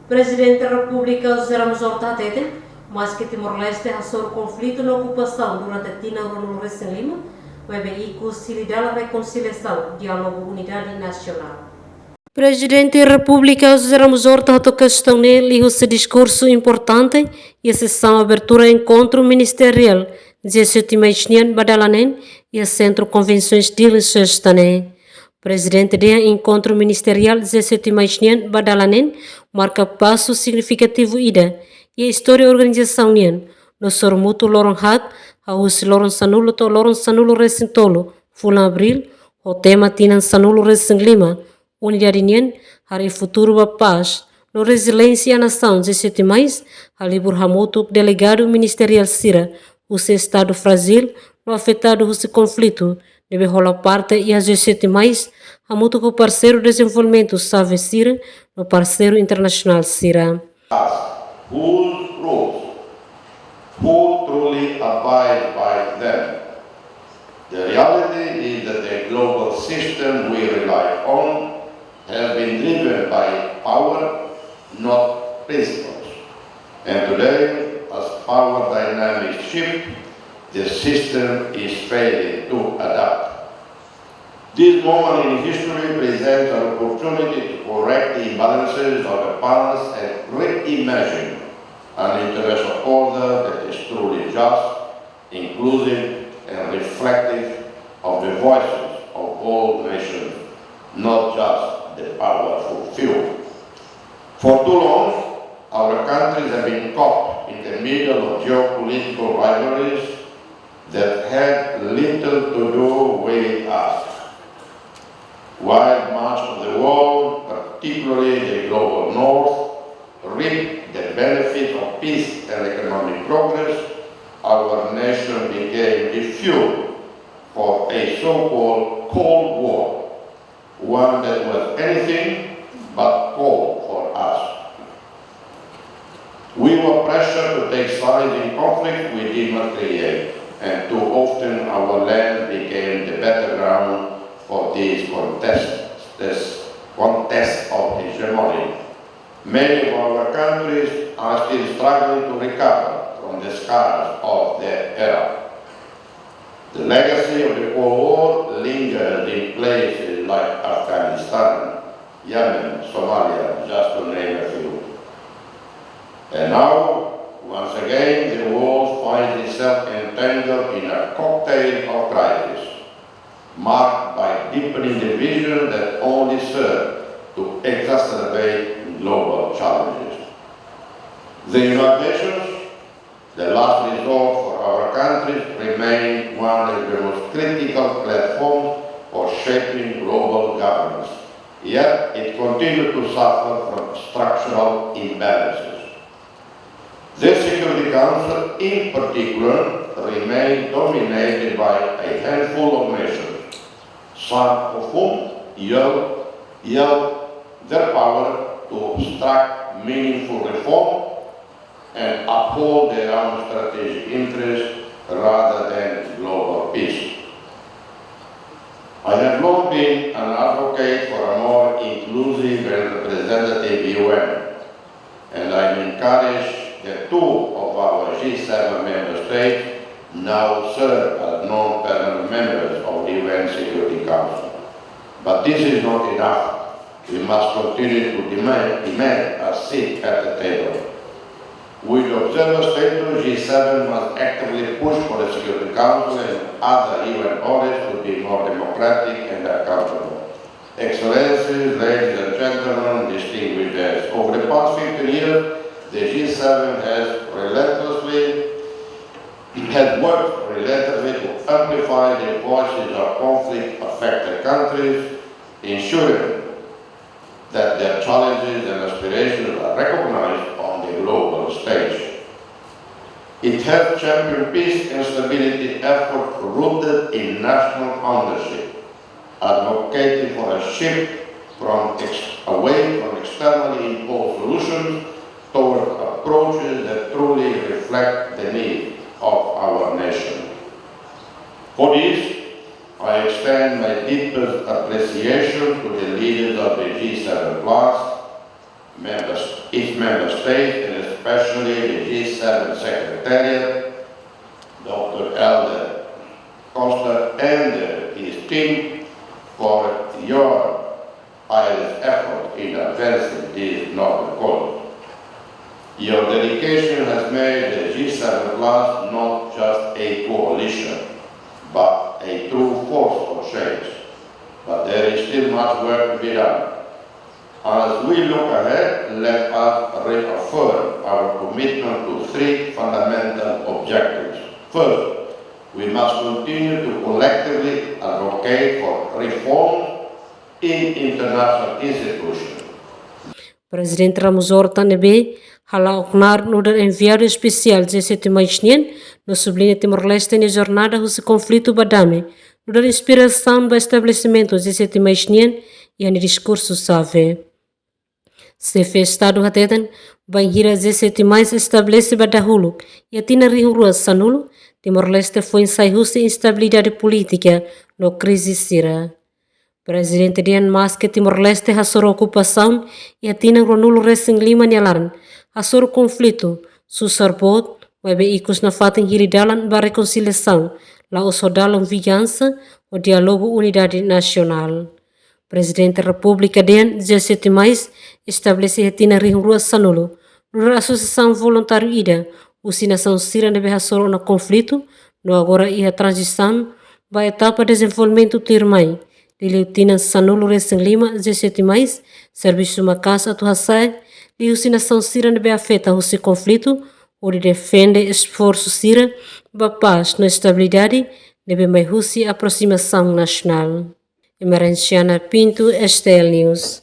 Prezidente da Republika José Ramos Hatete, Maske Timor Leste Hasoru Konflitu na Okupasaun Durante Tinan no Rekoinsiliasaun, Maibe Ikus Hili Dalan Rekonsiliasaun, Dialogu Unidade Nasional. Presidente da Republika José Ramos Horta questão nele e seu discurso importante e a sessão abertura encontro ministerial 17 de Badalanen e a Centro Convenções de Sostane. Presidente do encontro ministerial 17 de Badalanen marca passo significativo ida e a história da organização no sormuto loron hat haus loron sanulo recintolo fulan abril o tema Tinan sanulo recinglima Unidade hari futuro da paz, no resiliência à nação 17 mais, ali Burhamuto, delegado ministerial Sira, o seu estado frágil, no afetado o conflito, deve rolar parte e às 17 mais, Hamuto com parceiro de desenvolvimento Save Sira, no parceiro internacional Sira. Whose rules? Who truly abide by them? The reality is that the global system we rely on has been driven by power, not principles. And today, as power dynamics shift, the system is failing to adapt. This moment in history presents an opportunity to correct the imbalances of the past and reimagine an international order that is truly just, inclusive, and reflective of the voices of all nations, not just the powerful few. For too long, our countries have been caught in the middle of geopolitical rivalries that had little to do with us. While much of the world, particularly the global north, reaped the benefits of peace and economic progress, our nation became the fuel for a so-called Cold War, one that was anything but cold for us. We were pressured to take sides in conflict we did not create, and too often our land became the battleground for these contests of hegemony. Many of our countries are still struggling to recover from the scars of their era. The legacy of the Cold War lingers in places like Afghanistan, Yemen, Somalia, just to name a few. And now, once again, the world finds itself entangled in a cocktail of crises, marked by deepening divisions that only serve to exacerbate global challenges. The United Nations, the last resort for our countries, remain one of the most critical platforms for shaping global governance. Yet it continues to suffer from structural imbalances. The Security Council, in particular, remains dominated by a handful of nations, some of whom yield their power to obstruct meaningful reform and uphold their own strategic interests rather than global peace. I have long been an advocate for a more inclusive and representative UN, and I'm encouraged that two of our G7 member states now serve as non-permanent members of the UN Security Council. But this is not enough. We must continue to demand a seat at the table. With observer status, G7 must actively push for the Security Council and other UN bodies to be more democratic and accountable. Excellencies, ladies and gentlemen, distinguished guests, over the past 15 years, the G7 has worked relentlessly to amplify the voices of conflict-affected countries, ensuring that their challenges and aspirations are recognized on the global stage. It has championed peace and stability efforts rooted in national ownership, advocating for a shift away from externally imposed solutions toward approaches that truly reflect the needs of our nation. For this, I extend my deepest appreciation to the leaders of the G7+, each member state, and especially the G7 Secretariat, Dr. Elder Costa and his team for your tireless effort in advancing this noble cause. Your dedication has made the G7 Plus not just a coalition, but a true force for change. But there is still much work to be done. As we look ahead, let us reaffirm our commitment to three fundamental objectives. First, we must continue to collectively advocate for reform in international institutions. Presidente Ramos Horta nebe hala oknar no enviado especial 17 mais no sublinha Timor-Leste na jornada do conflito badame no inspiração do estabelecimento 17 mais e no discurso save. Se fez estado Hatete, banhira 17 mais estabelece badahulu e a Tinan rua sanulo, Timor-Leste foi ensaiou-se instabilidade política no crise sira. Prezidente Maske Timor-Leste Hasoru Okupasaun e a Tinan ronulo Rekoinsiliasaun nyalan Hasoru Konflitu Sosial Maibe Ikus Hili Dalan ba Rekoinsiliasaun la dalam vingança o Dialogu Unidade Nasional. Prezidente Republika José mais estabelece a Tinan rua sanulo no associação voluntário ida usinação sira nebe Hasoru na conflito no agora e a transição ba etapa desenvolvimento tirmai Lili Tinan sanulo Rekoinsiliasaun 17 mais serviço uma casa tu José e usinação sira nebe afeta o conflito ou de defende esforço sira ba paz na estabilidade nebe mai husi aproximação nacional. Emerenciana Pinto, Sosial News.